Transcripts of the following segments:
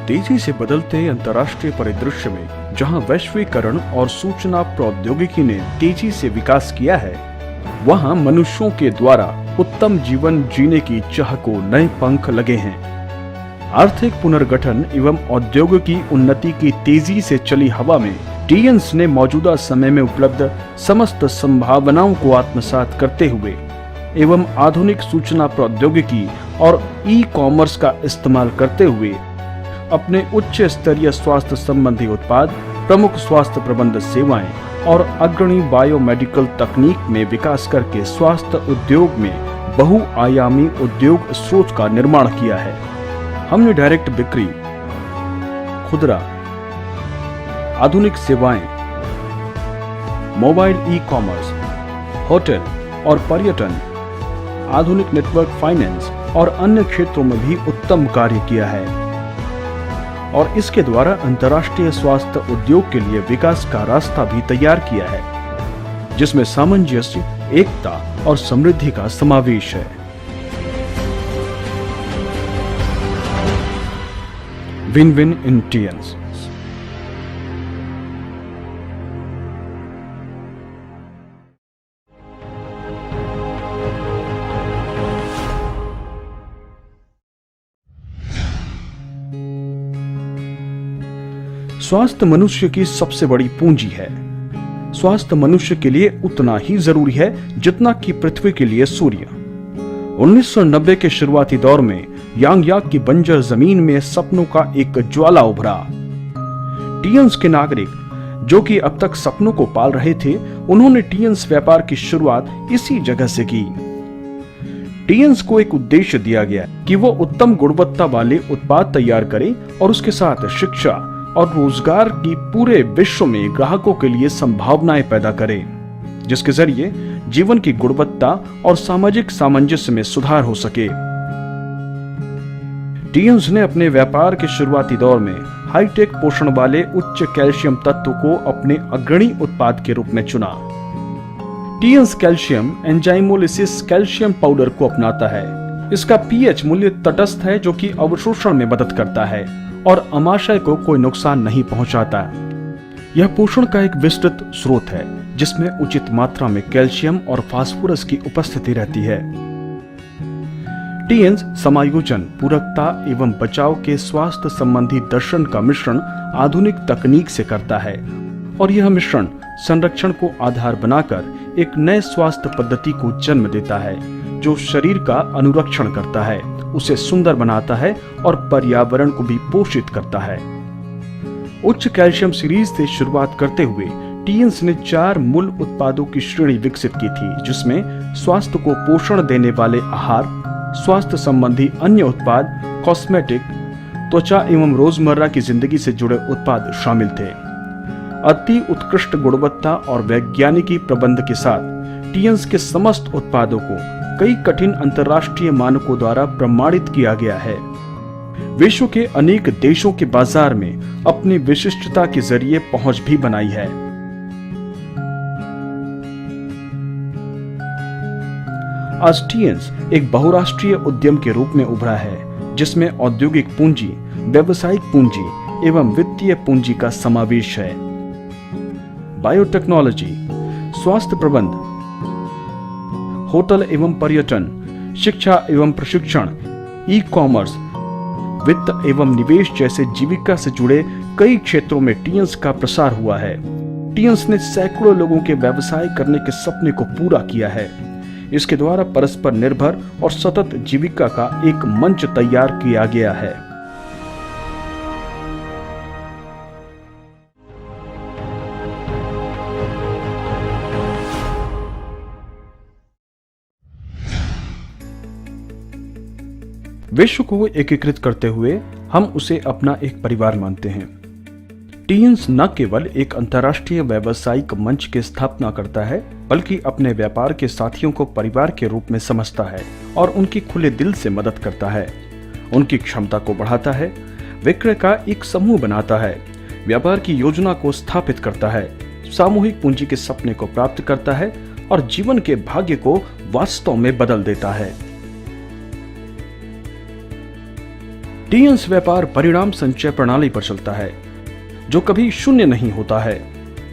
तेजी से बदलते अंतर्राष्ट्रीय परिदृश्य में जहां वैश्वीकरण और सूचना प्रौद्योगिकी ने तेजी से विकास किया है, वहां मनुष्यों के द्वारा उत्तम जीवन जीने की चाह को नए पंख लगे हैं। आर्थिक पुनर्गठन एवं औद्योगिकी उन्नति की तेजी से चली हवा में टीएन्स ने मौजूदा समय में उपलब्ध समस्त संभावनाओं को आत्मसात करते हुए एवं आधुनिक सूचना प्रौद्योगिकी और ई कॉमर्स का इस्तेमाल करते हुए अपने उच्च स्तरीय स्वास्थ्य संबंधी उत्पाद, प्रमुख स्वास्थ्य प्रबंध सेवाएं और अग्रणी बायोमेडिकल तकनीक में विकास करके स्वास्थ्य उद्योग में बहुआयामी उद्योग स्रोत का निर्माण किया है। हमने डायरेक्ट बिक्री, खुदरा, आधुनिक सेवाएं, मोबाइल ई कॉमर्स, होटल और पर्यटन, आधुनिक नेटवर्क फाइनेंस और अन्य क्षेत्रों में भी उत्तम कार्य किया है और इसके द्वारा अंतर्राष्ट्रीय स्वास्थ्य उद्योग के लिए विकास का रास्ता भी तैयार किया है, जिसमें सामंजस्य, एकता और समृद्धि का समावेश है। Win win in teens. स्वास्थ्य मनुष्य की सबसे बड़ी पूंजी है। स्वास्थ्य मनुष्य के लिए उतना ही जरूरी है जितना कि पृथ्वी के लिए सूर्य। 1990 के शुरुआती दौर में यांगयाक की बंजर जमीन में सपनों का एक ज्वाला उभरा। टीएन्स के नागरिक, जो कि अब तक सपनों को पाल रहे थे, उन्होंने टीएन्स व्यापार की शुरुआत इसी जगह से की। टीएन्स को एक उद्देश्य दिया गया कि वो उत्तम गुणवत्ता वाले उत्पाद तैयार करे और उसके साथ शिक्षा और रोजगार की पूरे विश्व में ग्राहकों के लिए संभावनाएं पैदा करे, जिसके जरिए जीवन की गुणवत्ता और सामाजिक सामंजस्य में सुधार हो सके। टीएन्स ने अपने व्यापार के शुरुआती दौर में हाईटेक पोषण वाले उच्च कैल्शियम तत्व को अपने अग्रणी उत्पाद के रूप में चुना। टीएन्स कैल्शियम एंजाइमोलिसिस कैल्शियम पाउडर को अपनाता है। इसका पीएच मूल्य तटस्थ है, जो कि अवशोषण में मदद करता है और अमाशय को कोई नुकसान नहीं पहुंचाता। यह पोषण का एक विस्तृत स्रोत है जिसमें उचित मात्रा में कैल्शियम और फास्फोरस की उपस्थिति रहती है। टीएन्स समायोजन, पूरकता एवं बचाव के स्वास्थ्य संबंधी दर्शन का मिश्रण आधुनिक तकनीक से करता है और यह मिश्रण संरक्षण को आधार बनाकर एक नए स्वास्थ्य पद्धति को जन्म देता है, जो शरीर का अनुरक्षण करता है, उसे सुंदर बनाता है और पर्यावरण को भी पोषित करता है। उच्च कैल्शियम सीरीज से शुरुआत करते हुए टीएन्स ने 4 मूल उत्पादों की श्रेणी विकसित की थी, जिसमें स्वास्थ्य को पोषण देने वाले आहार, स्वास्थ्य संबंधी अन्य उत्पाद, कॉस्मेटिक, त्वचा एवं रोजमर्रा की जिंदगी से जुड़े उत्पाद शामिल थे। अति उत्कृष्ट गुणवत्ता और वैज्ञानिकी प्रबंध के साथ टीएन्स के समस्त उत्पादों को कई कठिन अंतर्राष्ट्रीय मानकों द्वारा प्रमाणित किया गया है। विश्व के अनेक देशों के बाजार में अपनी विशिष्टता के जरिए पहुंच भी बनाई है। आज टीएन्स एक बहुराष्ट्रीय उद्यम के रूप में उभरा है, जिसमें औद्योगिक पूंजी, व्यावसायिक पूंजी एवं वित्तीय पूंजी का समावेश है। बायोटेक्नोलॉजी, स्वास्थ्य प्रबंध, होटल एवं पर्यटन, शिक्षा एवं प्रशिक्षण, ई कॉमर्स, वित्त एवं निवेश जैसे जीविका से जुड़े कई क्षेत्रों में टीएन्स का प्रसार हुआ है। टीएन्स ने सैकड़ों लोगों के व्यवसाय करने के सपने को पूरा किया है। इसके द्वारा परस्पर निर्भर और सतत जीविका का एक मंच तैयार किया गया है। विश्व को एकीकृत करते हुए हम उसे अपना एक परिवार मानते हैं। टीएन्स न केवल एक अंतर्राष्ट्रीय व्यावसायिक मंच की स्थापना करता है, बल्कि अपने व्यापार के साथियों को परिवार के रूप में समझता है और उनकी खुले दिल से मदद करता है। उनकी क्षमता को बढ़ाता है, विक्रय का एक समूह बनाता है, व्यापार की योजना को स्थापित करता है, सामूहिक पूंजी के सपने को प्राप्त करता है और जीवन के भाग्य को वास्तव में बदल देता है। टीएन्स व्यापार परिणाम संचय प्रणाली पर चलता है, जो कभी शून्य नहीं होता है।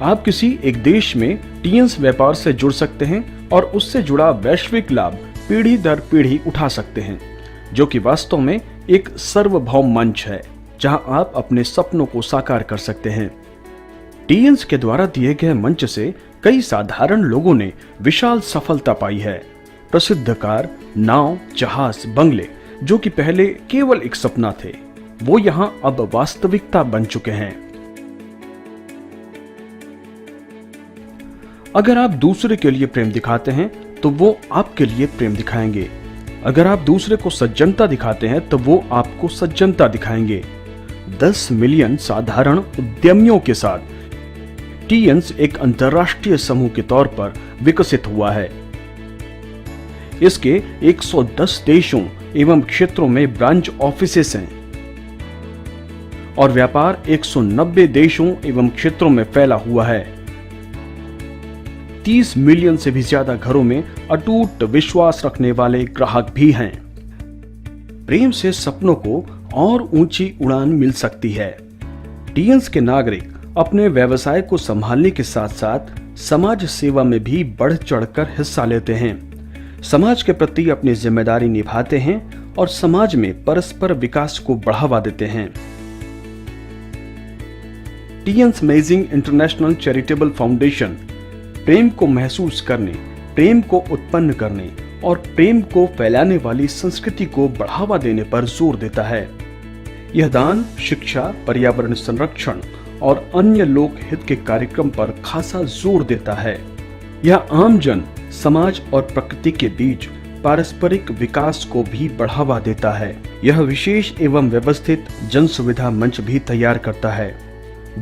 आप किसी एक देश में टीएन्स व्यापार से जुड़ सकते हैं और उससे जुड़ा वैश्विक लाभ पीढ़ी दर पीढ़ी उठा सकते हैं, जो कि वास्तव में एक सार्वभौम मंच है जहां आप अपने सपनों को साकार कर सकते हैं। टीएन्स के द्वारा दिए गए मंच से कई साधारण लोगों ने विशाल सफलता पाई है। प्रसिद्ध कार, नाव, जहाज, बंगले, जो कि पहले केवल एक सपना थे, वो यहां अब वास्तविकता बन चुके हैं। अगर आप दूसरे के लिए प्रेम दिखाते हैं तो वो आपके लिए प्रेम दिखाएंगे। अगर आप दूसरे को सज्जनता दिखाते हैं तो वो आपको सज्जनता दिखाएंगे। 10 मिलियन साधारण उद्यमियों के साथ टीएन्स एक अंतर्राष्ट्रीय समूह के तौर पर विकसित हुआ है। इसके 110 देशों एवं क्षेत्रों में ब्रांच ऑफिसेस हैं और व्यापार 190 देशों एवं क्षेत्रों में फैला हुआ है। 30 मिलियन से भी ज्यादा घरों में अटूट विश्वास रखने वाले ग्राहक भी हैं। प्रेम से सपनों को और ऊंची उड़ान मिल सकती है। टीएन्स के नागरिक अपने व्यवसाय को संभालने के साथ साथ समाज सेवा में भी बढ़ चढ़कर हिस्सा लेते हैं, समाज के प्रति अपनी जिम्मेदारी निभाते हैं और समाज में परस्पर विकास को बढ़ावा देते हैं। टीएन्स अमेजिंग इंटरनेशनल चैरिटेबल फाउंडेशन प्रेम को महसूस करने, प्रेम को उत्पन्न करने और प्रेम को फैलाने वाली संस्कृति को बढ़ावा देने पर जोर देता है। यह दान, शिक्षा, पर्यावरण संरक्षण और अन्य लोक हित के कार्यक्रम पर खासा जोर देता है। यह आम जन, समाज और प्रकृति के बीच पारस्परिक विकास को भी बढ़ावा देता है। यह विशेष एवं व्यवस्थित जन सुविधा मंच भी तैयार करता है।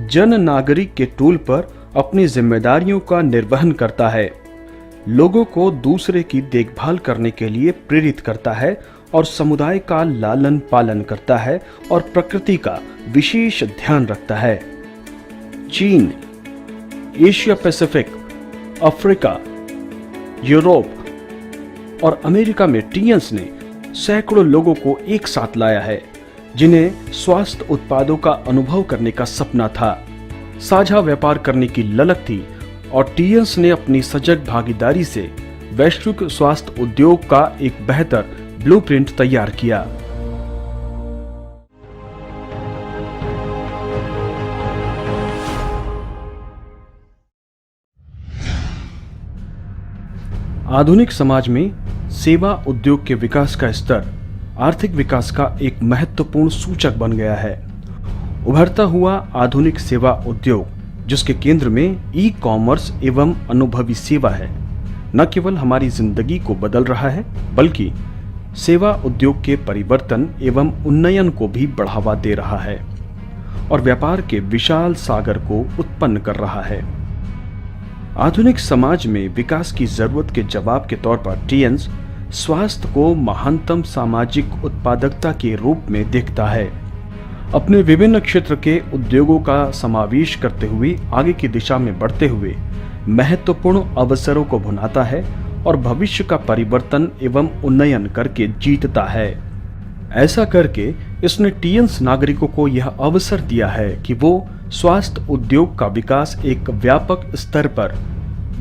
जन नागरिक के टूल पर अपनी जिम्मेदारियों का निर्वहन करता है, लोगों को दूसरे की देखभाल करने के लिए प्रेरित करता है और समुदाय का लालन पालन करता है और प्रकृति का विशेष ध्यान रखता है। चीन, एशिया पैसिफिक, अफ्रीका, यूरोप और अमेरिका में टीएन्स ने सैकड़ों लोगों को एक साथ लाया है, जिन्हें स्वास्थ्य उत्पादों का अनुभव करने का सपना था, साझा व्यापार करने की ललक थी और टीएन्स ने अपनी सजग भागीदारी से वैश्विक स्वास्थ्य उद्योग का एक बेहतर ब्लूप्रिंट तैयार किया। आधुनिक समाज में सेवा उद्योग के विकास का स्तर आर्थिक विकास का एक महत्वपूर्ण सूचक बन गया है। उभरता हुआ आधुनिक सेवा उद्योग, जिसके केंद्र में ई कॉमर्स एवं अनुभवी सेवा है, न केवल हमारी जिंदगी को बदल रहा है, बल्कि सेवा उद्योग के परिवर्तन एवं उन्नयन को भी बढ़ावा दे रहा है और व्यापार के विशाल सागर को उत्पन्न कर रहा है। आधुनिक समाज में विकास की जरूरत के जवाब के तौर पर टीएन्स स्वास्थ्य को महानतम सामाजिक उत्पादकता के रूप में देखता है। अपने विभिन्न क्षेत्र के उद्योगों का समावेश करते हुए आगे की दिशा में बढ़ते हुए महत्वपूर्ण अवसरों को भुनाता है और भविष्य का परिवर्तन एवं उन्नयन करके जीतता है। ऐसा करके इसने टीएन्स नागरिकों को यह अवसर दिया है कि वो स्वास्थ्य उद्योग का विकास एक व्यापक स्तर पर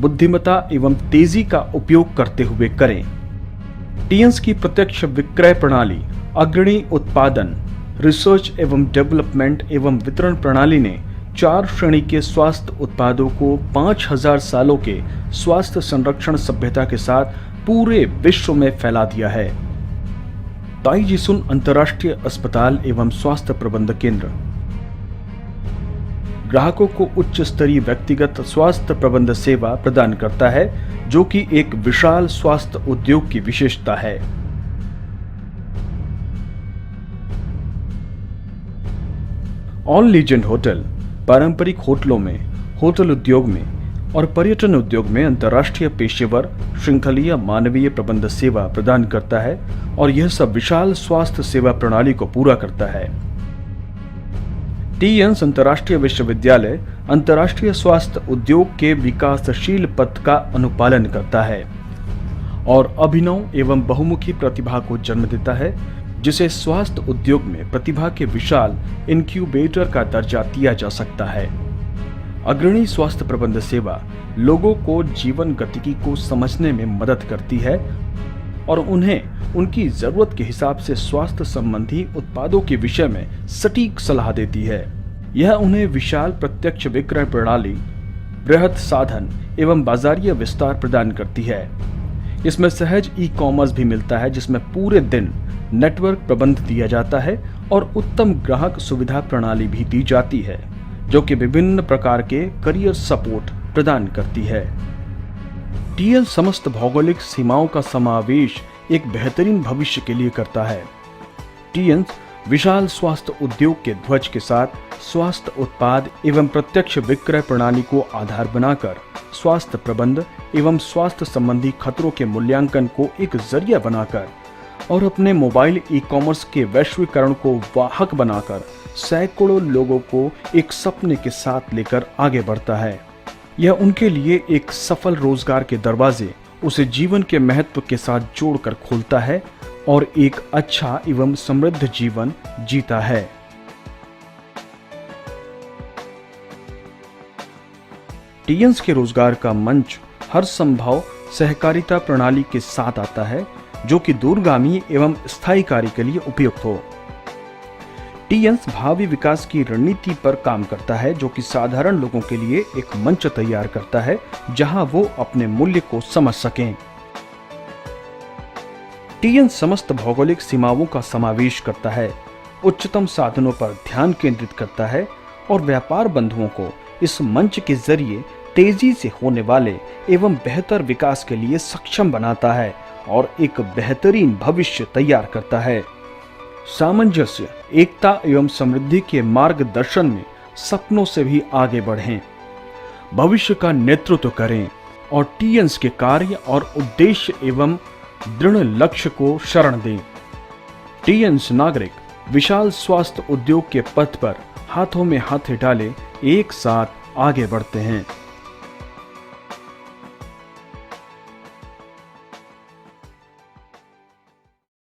बुद्धिमत्ता एवं तेजी का उपयोग करते हुए करें। टीएन्स की प्रत्यक्ष विक्रय प्रणाली, अग्रणी उत्पादन, रिसर्च एवं डेवलपमेंट एवं वितरण प्रणाली ने 4 श्रेणी के स्वास्थ्य उत्पादों को 5000 सालों के स्वास्थ्य संरक्षण सभ्यता के साथ पूरे विश्व में फैला दिया है। ताइजीसुन अंतर्राष्ट्रीय अस्पताल एवं स्वास्थ्य प्रबंध केंद्र ग्राहकों को उच्च स्तरीय व्यक्तिगत स्वास्थ्य प्रबंध सेवा प्रदान करता है, जो कि एक विशाल स्वास्थ्य उद्योग की विशेषता है। ऑल लीजेंड होटल पारंपरिक होटलों में, होटल उद्योग में और पर्यटन उद्योग में अंतर्राष्ट्रीय पेशेवर श्रृंखलीय मानवीय प्रबंध सेवा प्रदान करता है और यह सब विशाल स्वास्थ्य सेवा प्रणाली को पूरा करता है। टीएन्स अंतर्राष्ट्रीय विश्वविद्यालय अंतर्राष्ट्रीय स्वास्थ्य उद्योग के विकासशील पथ का अनुपालन करता है और अभिनव एवं बहुमुखी प्रतिभा को जन्म देता है। जिसे स्वास्थ्य उद्योग में प्रतिभा के विशाल इनक्यूबेटर का दर्जा दिया जा सकता है। अग्रणी स्वास्थ्य प्रबंध सेवा लोगों को जीवन गतिकी को समझने में मदद करती है और उन्हें उनकी जरूरत के हिसाब से स्वास्थ्य संबंधी उत्पादों के विषय में सटीक सलाह देती है। यह उन्हें विशाल प्रत्यक्ष विक्रय प्रणाली, बृहद साधन एवं बाजारीय विस्तार प्रदान करती है। इसमें सहज ई कॉमर्स भी मिलता है, जिसमें पूरे दिन नेटवर्क प्रबंध दिया जाता है और उत्तम ग्राहक सुविधा प्रणाली भी दी जाती है, जो कि विभिन्न प्रकार के करियर सपोर्ट प्रदान करती है। टीएल समस्त भौगोलिक सीमाओं का समावेश एक बेहतरीन भविष्य के लिए करता है। टीएल विशाल स्वास्थ्य उद्योग के ध्वज के साथ स्वास्थ्य उत्पाद एवं प्रत्यक्ष विक्रय प्रणाली को आधार बनाकर स्वास्थ्य प्रबंध एवं स्वास्थ्य संबंधी खतरों के मूल्यांकन को एक जरिया बनाकर और अपने मोबाइल ई कॉमर्स के वैश्वीकरण को वाहक बनाकर सैकड़ों लोगों को एक सपने के साथ लेकर आगे बढ़ता है। यह उनके लिए एक सफल रोजगार के दरवाजे उसे जीवन के महत्व के साथ जोड़कर खोलता है और एक अच्छा एवं समृद्ध जीवन जीता है। टीएन्स के रोजगार का मंच हर संभव सहकारिता प्रणाली के साथ आता है, जो कि दूरगामी एवं स्थायी कार्य के लिए उपयुक्त हो। टीएन्स भावी विकास की रणनीति पर काम करता है, जो कि साधारण लोगों के लिए एक मंच तैयार करता है जहां वो अपने मूल्य को समझ सकें। टीएन्स समस्त भौगोलिक सीमाओं का समावेश करता है, उच्चतम साधनों पर ध्यान केंद्रित करता है और व्यापार बंधुओं को इस मंच के जरिए तेजी से होने वाले एवं बेहतर विकास के लिए सक्षम बनाता है और एक बेहतरीन भविष्य तैयार करता है। सामंजस्य, एकता एवं समृद्धि के मार्गदर्शन में सपनों से भी आगे बढ़ें, भविष्य का नेतृत्व करें और टीएन्स के कार्य और उद्देश्य एवं दृढ़ लक्ष्य को शरण दें। टीएन्स नागरिक विशाल स्वास्थ्य उद्योग के पथ पर हाथों में हाथ डाले एक साथ आगे बढ़ते हैं।